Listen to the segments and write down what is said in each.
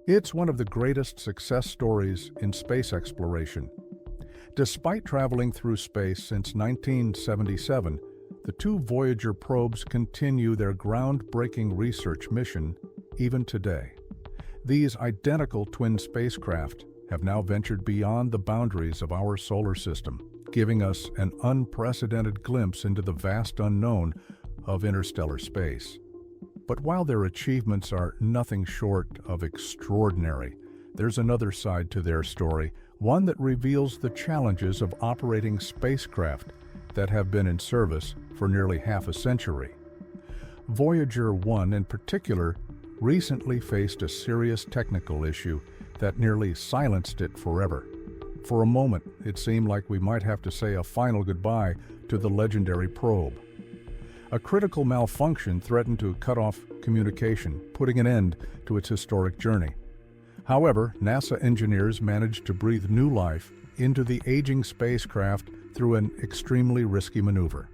It's one of the greatest success stories in space exploration. Despite traveling through space since 1977, the two Voyager probes continue their groundbreaking research mission even today. These identical twin spacecraft have now ventured beyond the boundaries of our solar system, giving us an unprecedented glimpse into the vast unknown of interstellar space. But while their achievements are nothing short of extraordinary, there's another side to their story, one that reveals the challenges of operating spacecraft that have been in service for nearly half a century. Voyager 1 in particular recently faced a serious technical issue that nearly silenced it forever. For a moment, it seemed like we might have to say a final goodbye to the legendary probe. A critical malfunction threatened to cut off communication, putting an end to its historic journey. However, NASA engineers managed to breathe new life into the aging spacecraft through an extremely risky maneuver.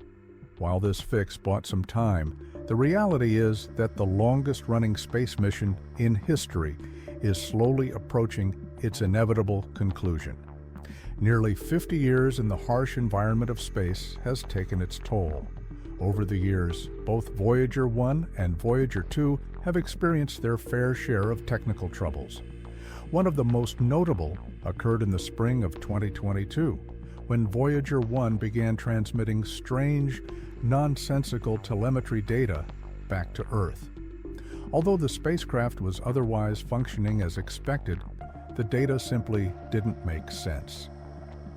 While this fix bought some time, the reality is that the longest-running space mission in history is slowly approaching its inevitable conclusion. Nearly 50 years in the harsh environment of space has taken its toll. Over the years, both Voyager 1 and Voyager 2 have experienced their fair share of technical troubles. One of the most notable occurred in the spring of 2022, when Voyager 1 began transmitting strange, nonsensical telemetry data back to Earth. Although the spacecraft was otherwise functioning as expected, the data simply didn't make sense.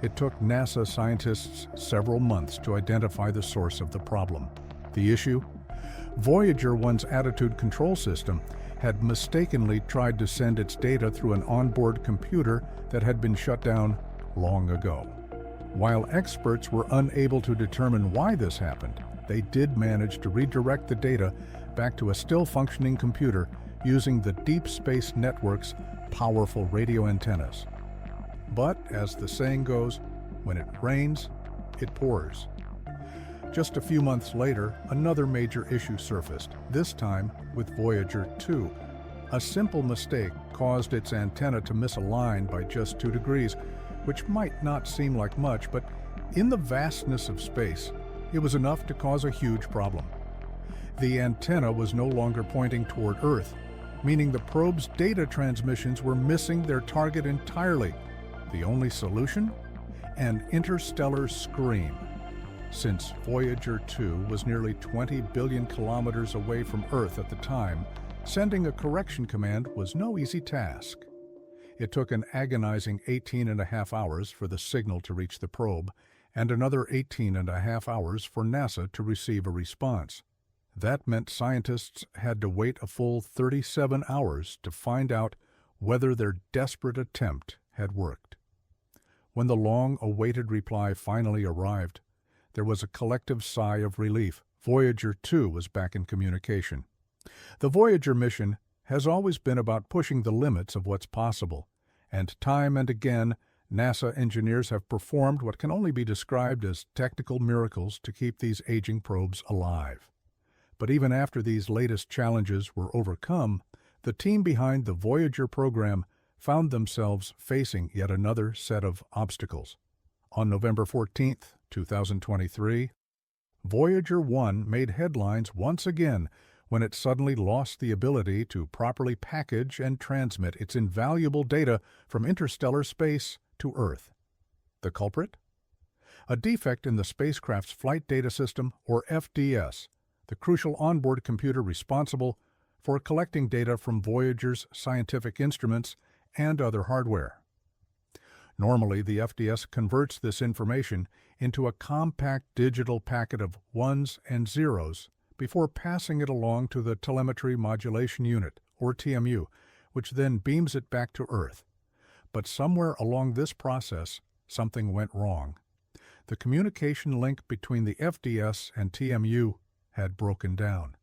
It took NASA scientists several months to identify the source of the problem. The issue? Voyager 1's attitude control system had mistakenly tried to send its data through an onboard computer that had been shut down long ago. While experts were unable to determine why this happened, they did manage to redirect the data back to a still-functioning computer using the Deep Space Network's powerful radio antennas. But, as the saying goes, when it rains, it pours. Just a few months later, another major issue surfaced, this time with Voyager 2. A simple mistake caused its antenna to misalign by just 2 degrees, which might not seem like much, but in the vastness of space, it was enough to cause a huge problem. The antenna was no longer pointing toward Earth, meaning the probe's data transmissions were missing their target entirely. The only solution? An interstellar scream. Since Voyager 2 was nearly 20 billion kilometers away from Earth at the time, sending a correction command was no easy task. It took an agonizing 18.5 hours for the signal to reach the probe, and another 18.5 hours for NASA to receive a response. That meant scientists had to wait a full 37 hours to find out whether their desperate attempt had worked. When the long-awaited reply finally arrived, there was a collective sigh of relief. Voyager 2 was back in communication. The Voyager mission has always been about pushing the limits of what's possible, and time and again, NASA engineers have performed what can only be described as technical miracles to keep these aging probes alive. But even after these latest challenges were overcome, the team behind the Voyager program found themselves facing yet another set of obstacles. On November 14, 2023, Voyager 1 made headlines once again when it suddenly lost the ability to properly package and transmit its invaluable data from interstellar space to Earth. The culprit? A defect in the spacecraft's Flight Data System, or FDS, the crucial onboard computer responsible for collecting data from Voyager's scientific instruments and other hardware. Normally, the FDS converts this information into a compact digital packet of ones and zeros before passing it along to the Telemetry Modulation Unit, or TMU, which then beams it back to Earth. But somewhere along this process, something went wrong. The communication link between the FDS and TMU had broken down.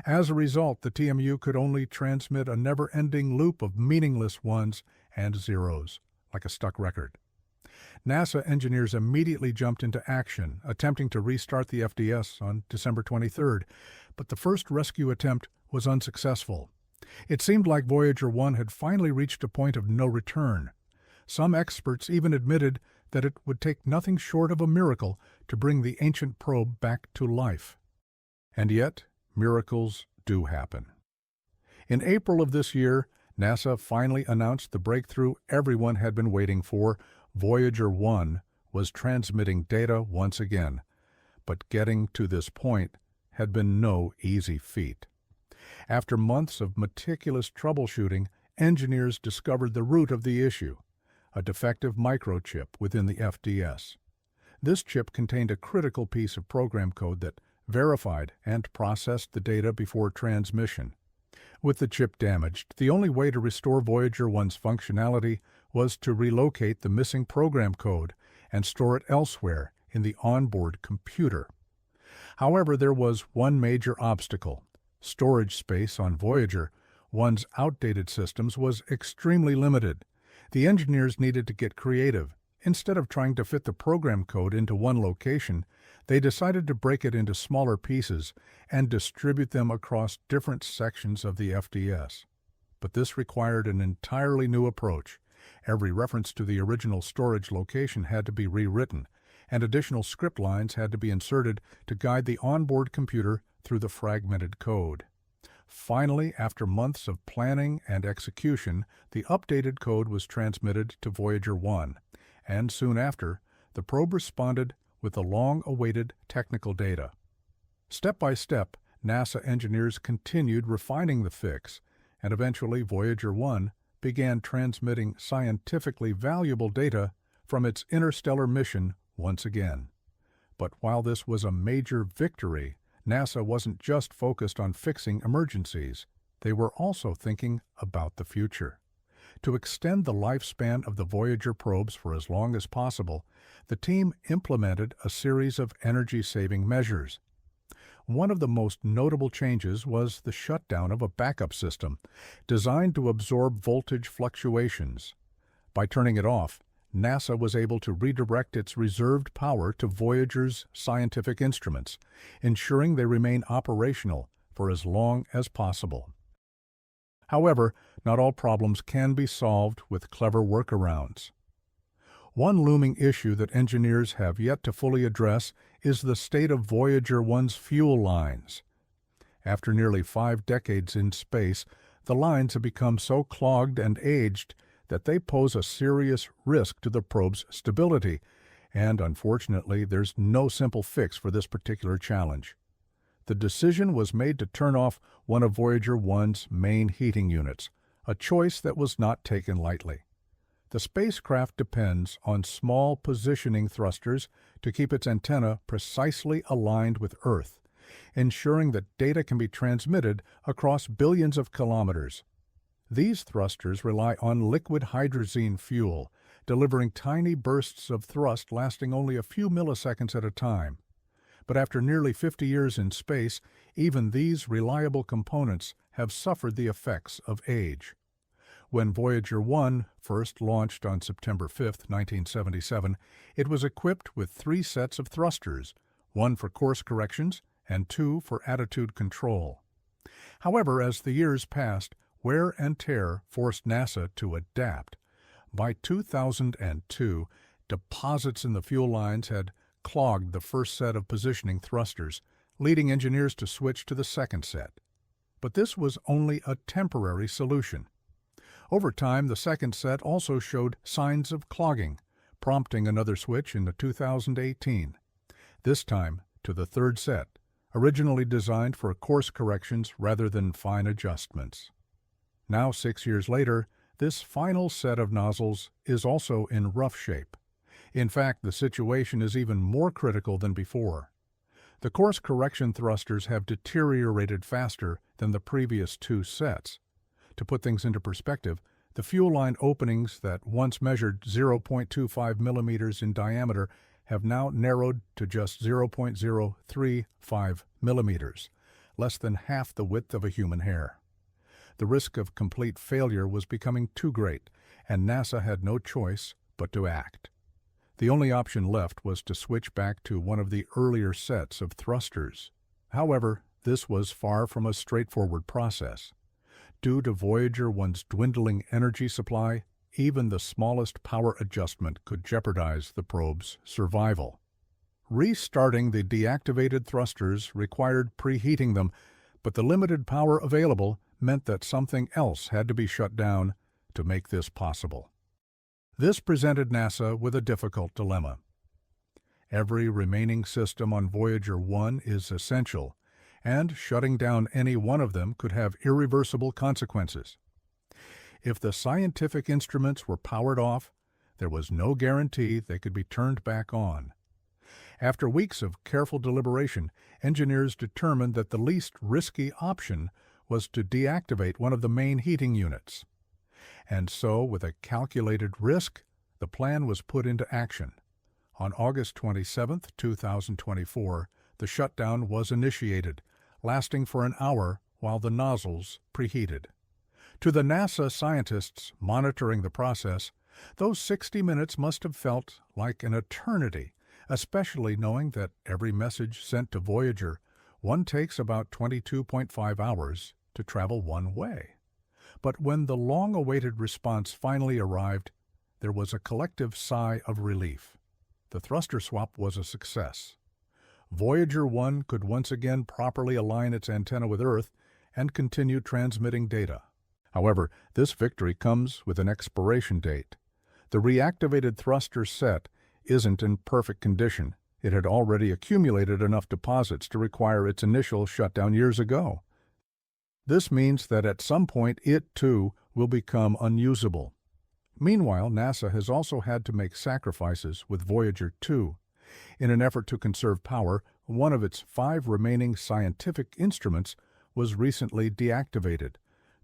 As a result, the TMU could only transmit a never-ending loop of meaningless ones and zeros, like a stuck record. NASA engineers immediately jumped into action, attempting to restart the FDS on December 23rd, but the first rescue attempt was unsuccessful. It seemed like Voyager 1 had finally reached a point of no return. Some experts even admitted that it would take nothing short of a miracle to bring the ancient probe back to life. And yet, miracles do happen. In April of this year, NASA finally announced the breakthrough everyone had been waiting for. Voyager 1 was transmitting data once again. But getting to this point had been no easy feat. After months of meticulous troubleshooting, engineers discovered the root of the issue, a defective microchip within the FDS. This chip contained a critical piece of program code that verified and processed the data before transmission. With the chip damaged, the only way to restore Voyager 1's functionality was to relocate the missing program code and store it elsewhere in the onboard computer. However, there was one major obstacle. Storage space on Voyager 1's outdated systems was extremely limited. The engineers needed to get creative. Instead of trying to fit the program code into one location, they decided to break it into smaller pieces and distribute them across different sections of the FDS. But this required an entirely new approach. Every reference to the original storage location had to be rewritten, and additional script lines had to be inserted to guide the onboard computer through the fragmented code. Finally, after months of planning and execution, the updated code was transmitted to Voyager 1, and soon after, the probe responded with the long-awaited technical data. Step by step, NASA engineers continued refining the fix, and eventually Voyager 1 began transmitting scientifically valuable data from its interstellar mission once again. But while this was a major victory, NASA wasn't just focused on fixing emergencies. They were also thinking about the future. To extend the lifespan of the Voyager probes for as long as possible, the team implemented a series of energy-saving measures. One of the most notable changes was the shutdown of a backup system designed to absorb voltage fluctuations. By turning it off, NASA was able to redirect its reserved power to Voyager's scientific instruments, ensuring they remain operational for as long as possible. However, not all problems can be solved with clever workarounds. One looming issue that engineers have yet to fully address is the state of Voyager 1's fuel lines. After nearly 5 decades in space, the lines have become so clogged and aged that they pose a serious risk to the probe's stability, and unfortunately, there's no simple fix for this particular challenge. The decision was made to turn off one of Voyager 1's main heating units, a choice that was not taken lightly. The spacecraft depends on small positioning thrusters to keep its antenna precisely aligned with Earth, ensuring that data can be transmitted across billions of kilometers. These thrusters rely on liquid hydrazine fuel, delivering tiny bursts of thrust lasting only a few milliseconds at a time. But after nearly 50 years in space, even these reliable components have suffered the effects of age. When Voyager 1 first launched on September 5, 1977, it was equipped with 3 sets of thrusters, 1 for course corrections and 2 for attitude control. However, as the years passed, wear and tear forced NASA to adapt. By 2002, deposits in the fuel lines had clogged the first set of positioning thrusters, leading engineers to switch to the second set. But this was only a temporary solution. Over time, the second set also showed signs of clogging, prompting another switch in 2018. This time to the third set, originally designed for course corrections rather than fine adjustments. Now, 6 years later, this final set of nozzles is also in rough shape. In fact, the situation is even more critical than before. The course correction thrusters have deteriorated faster than the previous 2 sets. To put things into perspective, the fuel line openings that once measured 0.25 millimeters in diameter have now narrowed to just 0.035 millimeters, less than half the width of a human hair. The risk of complete failure was becoming too great, and NASA had no choice but to act. The only option left was to switch back to one of the earlier sets of thrusters. However, this was far from a straightforward process. Due to Voyager 1's dwindling energy supply, even the smallest power adjustment could jeopardize the probe's survival. Restarting the deactivated thrusters required preheating them, but the limited power available meant that something else had to be shut down to make this possible. This presented NASA with a difficult dilemma. Every remaining system on Voyager 1 is essential, and shutting down any one of them could have irreversible consequences. If the scientific instruments were powered off, there was no guarantee they could be turned back on. After weeks of careful deliberation, engineers determined that the least risky option was to deactivate one of the main heating units. And so, with a calculated risk, the plan was put into action. On August 27, 2024, the shutdown was initiated, lasting for an hour while the nozzles preheated. To the NASA scientists monitoring the process, those 60 minutes must have felt like an eternity, especially knowing that every message sent to Voyager 1 takes about 22.5 hours to travel one way. But when the long-awaited response finally arrived, there was a collective sigh of relief. The thruster swap was a success. Voyager 1 could once again properly align its antenna with Earth and continue transmitting data. However, this victory comes with an expiration date. The reactivated thruster set isn't in perfect condition. It had already accumulated enough deposits to require its initial shutdown years ago. This means that at some point it, too, will become unusable. Meanwhile, NASA has also had to make sacrifices with Voyager 2. In an effort to conserve power, one of its 5 remaining scientific instruments was recently deactivated.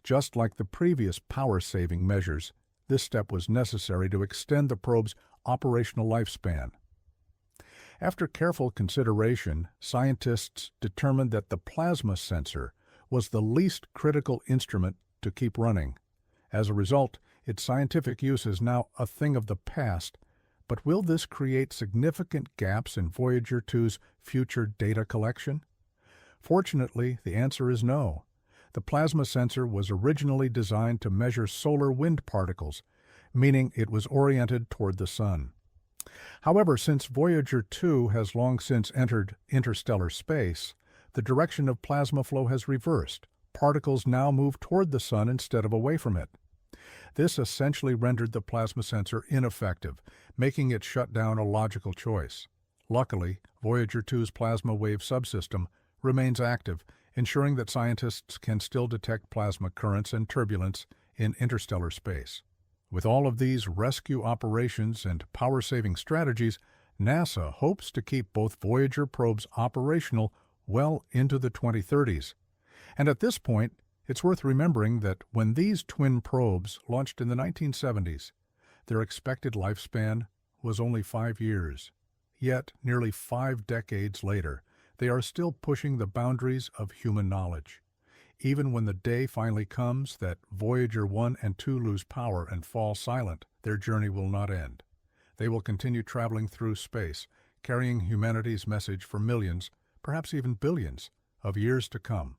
Just like the previous power-saving measures, this step was necessary to extend the probe's operational lifespan. After careful consideration, scientists determined that the plasma sensor was the least critical instrument to keep running. As a result, its scientific use is now a thing of the past, but will this create significant gaps in Voyager 2's future data collection? Fortunately, the answer is no. The plasma sensor was originally designed to measure solar wind particles, meaning it was oriented toward the Sun. However, since Voyager 2 has long since entered interstellar space, the direction of plasma flow has reversed. Particles now move toward the Sun instead of away from it. This essentially rendered the plasma sensor ineffective, making its shutdown a logical choice. Luckily, Voyager 2's plasma wave subsystem remains active, ensuring that scientists can still detect plasma currents and turbulence in interstellar space. With all of these rescue operations and power-saving strategies, NASA hopes to keep both Voyager probes operational well into the 2030s. And at this point, it's worth remembering that when these twin probes launched in the 1970s, their expected lifespan was only 5 years. Yet, nearly 5 decades later, they are still pushing the boundaries of human knowledge. Even when the day finally comes that Voyager 1 and 2 lose power and fall silent, their journey will not end. They will continue traveling through space, carrying humanity's message for millions, perhaps even billions, of years to come.